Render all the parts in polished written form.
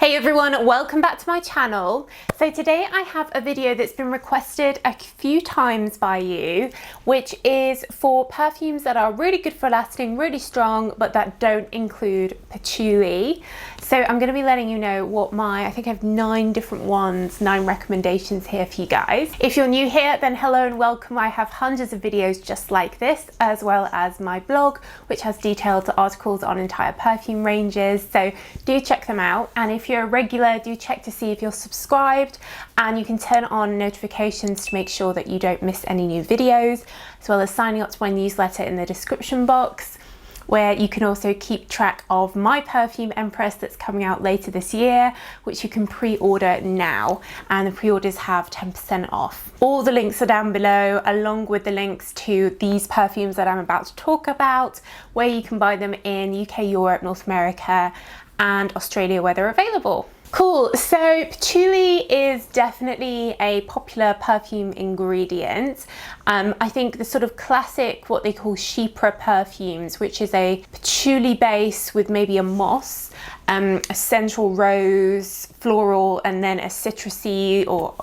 Hey everyone, welcome back to my channel. So today I have a video that's been requested a few times by you, which is for perfumes that are really good for lasting, really strong, but that don't include patchouli. So I'm going to be letting you know what I think I have 9 different ones, 9 recommendations here for you guys. If you're new here, then hello and welcome. I have hundreds of videos just like this, as well as my blog, which has detailed articles on entire perfume ranges. So do check them out. And if you're a regular, do check to see if you're subscribed, and you can turn on notifications to make sure that you don't miss any new videos, as well as signing up to my newsletter in the description box, where you can also keep track of my Perfume Empress that's coming out later this year, which you can pre-order now, and the pre-orders have 10% off. All the links are down below, along with the links to these perfumes that I'm about to talk about, where you can buy them in UK, Europe, North America, and Australia where they're available. Cool, so patchouli is definitely a popular perfume ingredient. I think the sort of classic, what they call chypre perfumes, which is a patchouli base with maybe a moss, a central rose, floral, and then a citrusy or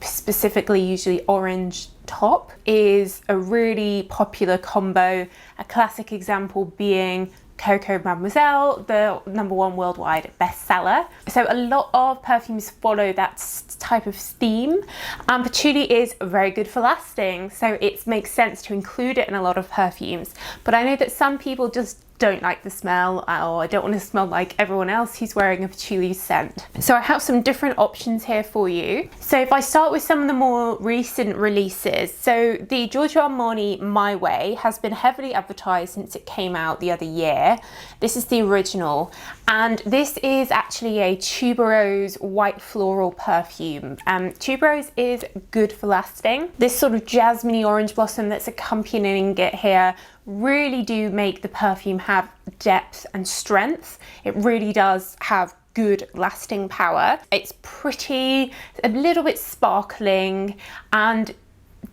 specifically usually orange top, is a really popular combo. A classic example being Coco Mademoiselle, the #1 worldwide bestseller. So a lot of perfumes follow that type of theme. Patchouli is very good for lasting, so it makes sense to include it in a lot of perfumes. But I know that some people just don't like the smell, or I don't want to smell like everyone else who's wearing a patchouli scent. So I have some different options here for you. So if I start with some of the more recent releases, so the Giorgio Armani My Way has been heavily advertised since it came out the other year. This is the original, and this is actually a tuberose white floral perfume. Tuberose is good for lasting. This sort of jasmine orange blossom that's accompanying it here really do make the perfume have depth and strength. It really does have good lasting power. It's pretty, a little bit sparkling, and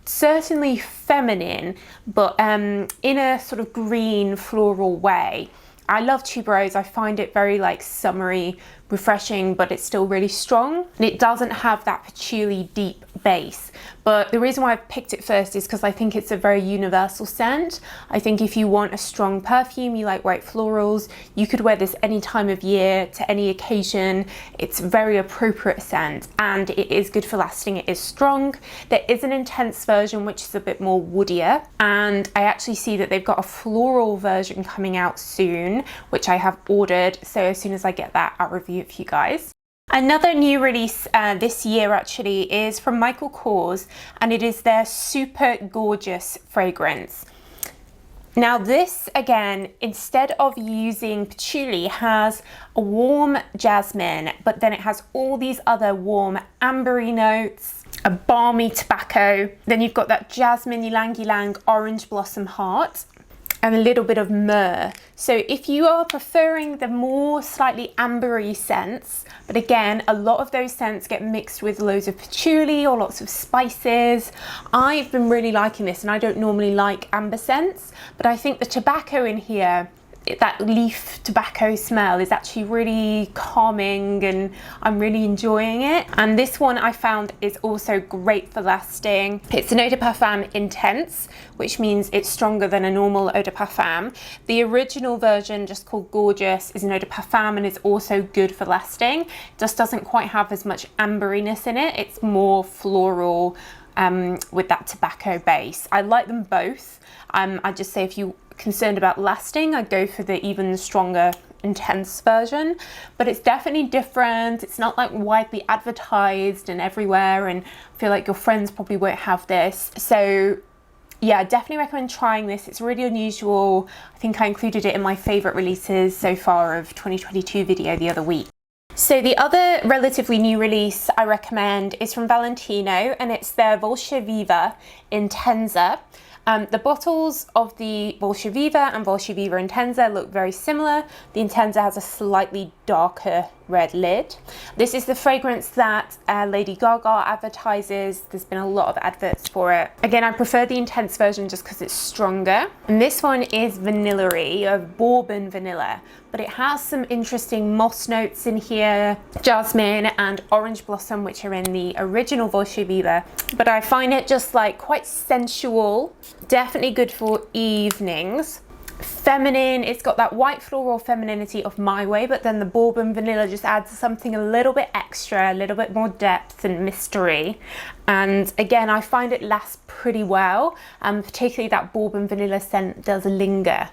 certainly feminine, but in a sort of green floral way. I love tuberose. I find it very like summery, refreshing, but it's still really strong, and it doesn't have that patchouli deep base. But the reason why I picked it first is because I think it's a very universal scent. I think if you want a strong perfume, you like white florals, you could wear this any time of year to any occasion. It's a very appropriate scent, and it is good for lasting. It is strong. There is an intense version which is a bit more woodier, and I actually see that they've got a floral version coming out soon, which I have ordered. So as soon as I get that, I'll review it for you guys. Another new release this year actually is from Michael Kors, and it is their Super Gorgeous fragrance. Now this, again, instead of using patchouli, has a warm jasmine, but then it has all these other warm ambery notes, a balmy tobacco, then you've got that jasmine ylang-ylang orange blossom heart, and a little bit of myrrh. So if you are preferring the more slightly ambery scents, but again, a lot of those scents get mixed with loads of patchouli or lots of spices. I've been really liking this, and I don't normally like amber scents, but I think the tobacco in here, that leaf tobacco smell, is actually really calming, and I'm really enjoying it. And this one I found is also great for lasting. It's an eau de parfum intense, which means it's stronger than a normal eau de parfum. The original version, just called Gorgeous, is an eau de parfum and is also good for lasting. It just doesn't quite have as much amberiness in it. It's more floral with that tobacco base. I like them both. I just say if you concerned about lasting, I'd go for the even stronger intense version, but it's definitely different. It's not like widely advertised and everywhere, and I feel like your friends probably won't have this. So yeah, I definitely recommend trying this. It's really unusual. I think I included it in my favorite releases so far of 2022 video the other week. So the other relatively new release I recommend is from Valentino, and it's their Dolce Viva Intenza. The bottles of the Dolce Viva and Dolce Viva Intenza look very similar. The Intenza has a slightly darker red lid. This is the fragrance that Lady Gaga advertises. There's been a lot of adverts for it. Again, I prefer the intense version just because it's stronger. And this one is vanilla-y, of bourbon vanilla, but it has some interesting moss notes in here, jasmine and orange blossom, which are in the original Dolce Viva. But I find it just like quite sensual, definitely good for evenings. Feminine, it's got that white floral femininity of My Way, but then the bourbon vanilla just adds something a little bit extra, a little bit more depth and mystery. And again, I find it lasts pretty well, particularly that bourbon vanilla scent does linger.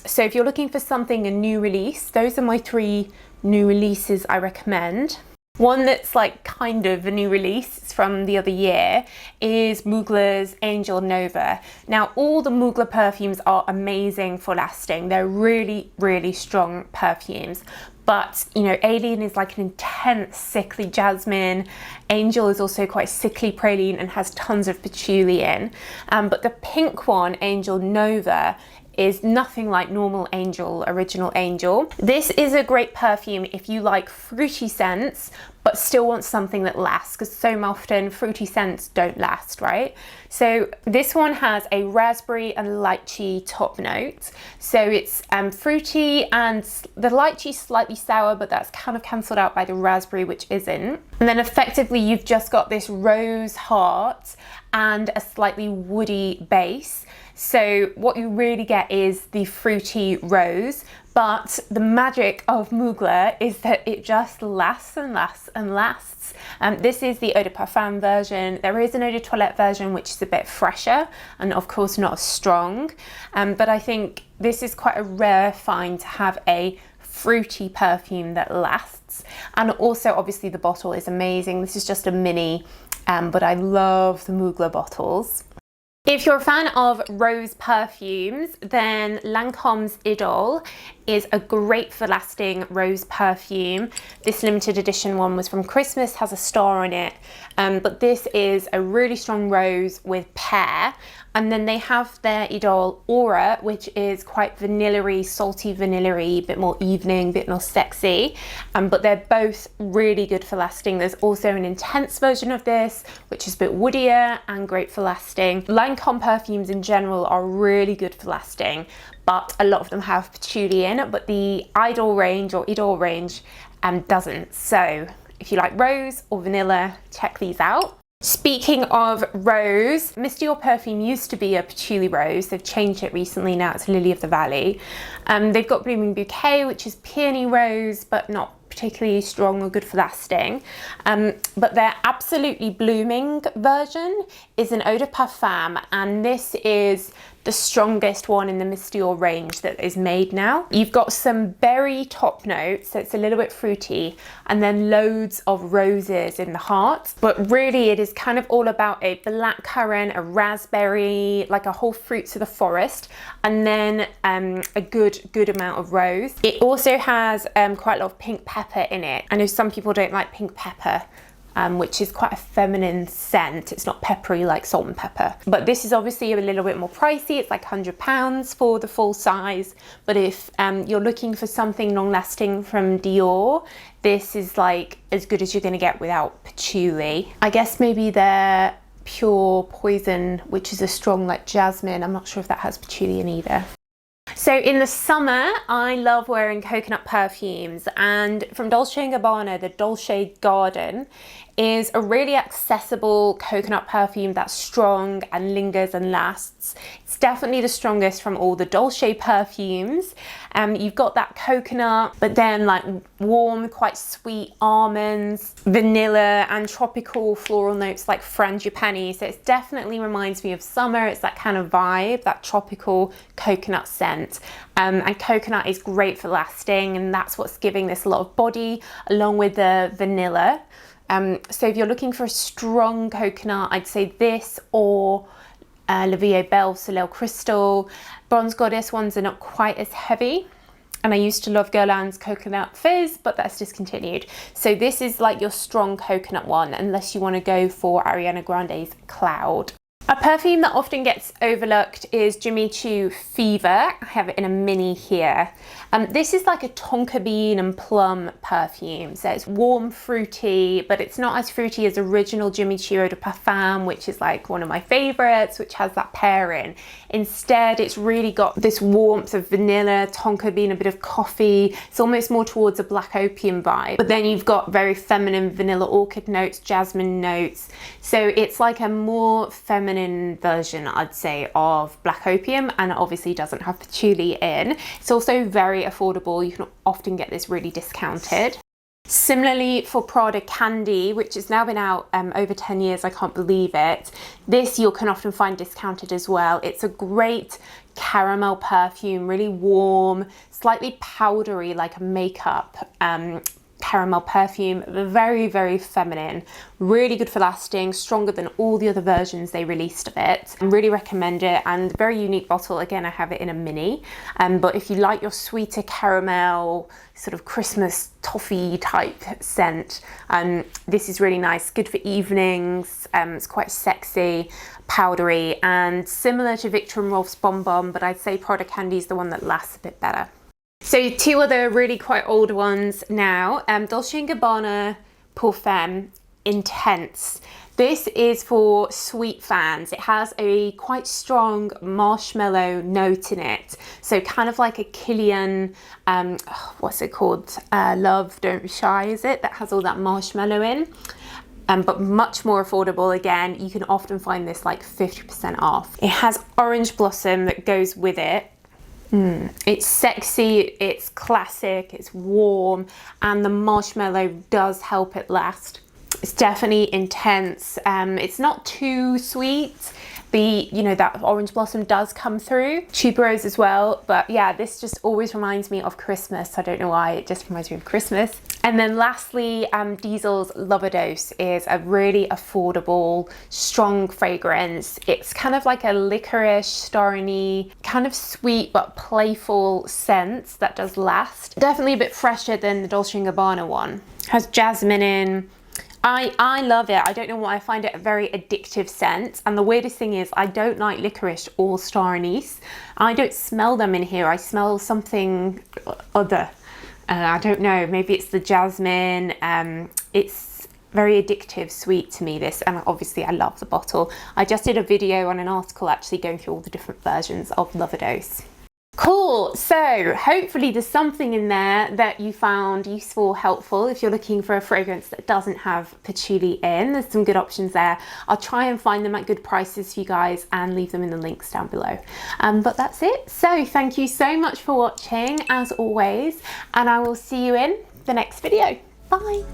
So if you're looking for something, a new release, those are my 3 new releases I recommend. One that's like kind of a new release from the other year is Mugler's Angel Nova. Now, all the Mugler perfumes are amazing for lasting. They're really, really strong perfumes. But, you know, Alien is like an intense sickly jasmine. Angel is also quite sickly praline and has tons of patchouli in. But the pink one, Angel Nova, is nothing like normal Angel, original Angel. This is a great perfume if you like fruity scents, but still want something that lasts, because so often fruity scents don't last, right? So this one has a raspberry and lychee top note. So it's fruity, and the lychee slightly sour, but that's kind of cancelled out by the raspberry, which isn't. And then effectively you've just got this rose heart and a slightly woody base. So what you really get is the fruity rose, but the magic of Mugler is that it just lasts and lasts and lasts. This is the Eau de Parfum version. There is an Eau de Toilette version, which is a bit fresher and of course not as strong. But I think this is quite a rare find to have a fruity perfume that lasts. And also obviously the bottle is amazing. This is just a mini, but I love the Mugler bottles. If you're a fan of rose perfumes, then Lancome's Idle is a great for lasting rose perfume. This limited edition one was from Christmas, has a star on it, but this is a really strong rose with pear. And then they have their Idle Aura, which is quite vanilla-y, salty vanilla-y, a bit more evening, a bit more sexy. But they're both really good for lasting. There's also an intense version of this, which is a bit woodier and great for lasting. Lancome perfumes in general are really good for lasting, but a lot of them have patchouli in, but the Idle range or Idle range doesn't. So if you like rose or vanilla, check these out. Speaking of rose, Miss Dior perfume used to be a patchouli rose. They've changed it recently, now it's Lily of the Valley. They've got Blooming Bouquet, which is peony rose, but not particularly strong or good for lasting. But their Absolutely Blooming version is an Eau de Parfum, and this is the strongest one in the Miss Dior range that is made now. You've got some berry top notes, so it's a little bit fruity, and then loads of roses in the heart. But really it is kind of all about a blackcurrant, a raspberry, like a whole fruits of the forest, and then a good amount of rose. It also has quite a lot of pink pepper in it. I know some people don't like pink pepper, which is quite a feminine scent. It's not peppery like salt and pepper. But this is obviously a little bit more pricey. It's like £100 for the full size. But if you're looking for something long lasting from Dior, this is like as good as you're gonna get without patchouli. I guess maybe their Pure Poison, which is a strong like jasmine. I'm not sure if that has patchouli in either. So in the summer, I love wearing coconut perfumes, and from Dolce & Gabbana, the Dolce Garden is a really accessible coconut perfume that's strong and lingers and lasts. It's definitely the strongest from all the Dolce perfumes. You've got that coconut, but then like warm, quite sweet almonds, vanilla and tropical floral notes like frangipani. So it definitely reminds me of summer. It's that kind of vibe, that tropical coconut scent. And coconut is great for lasting, and that's what's giving this a lot of body along with the vanilla. So if you're looking for a strong coconut, I'd say this or La Vie Belle Soleil Crystal. Bronze Goddess ones are not quite as heavy. And I used to love Guerlain's Coconut Fizz, but that's discontinued. So this is like your strong coconut one, unless you want to go for Ariana Grande's Cloud. A perfume that often gets overlooked is Jimmy Choo Fever. I have it in a mini here. This is like a tonka bean and plum perfume. So it's warm, fruity, but it's not as fruity as original Jimmy Choo Eau de Parfum, which is like one of my favorites, which has that pairing. Instead, it's really got this warmth of vanilla, tonka bean, a bit of coffee. It's almost more towards a black opium vibe. But then you've got very feminine vanilla orchid notes, jasmine notes. So it's like a more feminine version, I'd say, of black opium, and it obviously doesn't have patchouli in. It's also very affordable. You can often get this really discounted. Similarly for Prada Candy, which has now been out over 10 years, I can't believe it. This you can often find discounted as well. It's a great caramel perfume, really warm, slightly powdery, like a makeup caramel perfume, very, very feminine, really good for lasting, stronger than all the other versions they released of it. I really recommend it, and very unique bottle. Again, I have it in a mini, but if you like your sweeter caramel, sort of Christmas toffee type scent, this is really nice, good for evenings. It's quite sexy, powdery, and similar to Victor & Rolf's Bon Bon, but I'd say Prada Candy is the one that lasts a bit better. So two other really quite old ones now. Dolce Gabbana Perfume Intense. This is for sweet fans. It has a quite strong marshmallow note in it. So kind of like a Kilian, what's it called? Love, Don't Be Shy, is it? That has all that marshmallow in. But much more affordable. Again, you can often find this like 50% off. It has orange blossom that goes with it. It's sexy, it's classic, it's warm, and the marshmallow does help it last. It's definitely intense. It's not too sweet. That orange blossom does come through. Tuberose as well, but yeah, this just always reminds me of Christmas. I don't know why, it just reminds me of Christmas. And then lastly, Diesel's Loverdose is a really affordable, strong fragrance. It's kind of like a licorice, starry, kind of sweet but playful scent that does last. Definitely a bit fresher than the Dolce & Gabbana one. Has jasmine in. I love it. I don't know why, I find it a very addictive scent. And the weirdest thing is I don't like licorice or star anise. I don't smell them in here. I smell something other. I don't know, maybe it's the jasmine. It's very addictive, sweet to me, this, and obviously I love the bottle. I just did a video on an article actually going through all the different versions of Loverdose. Cool, so hopefully there's something in there that you found useful, helpful. If you're looking for a fragrance that doesn't have patchouli in, there's some good options there. I'll try and find them at good prices for you guys and leave them in the links down below. But that's it. So thank you so much for watching, as always, and I will see you in the next video. Bye.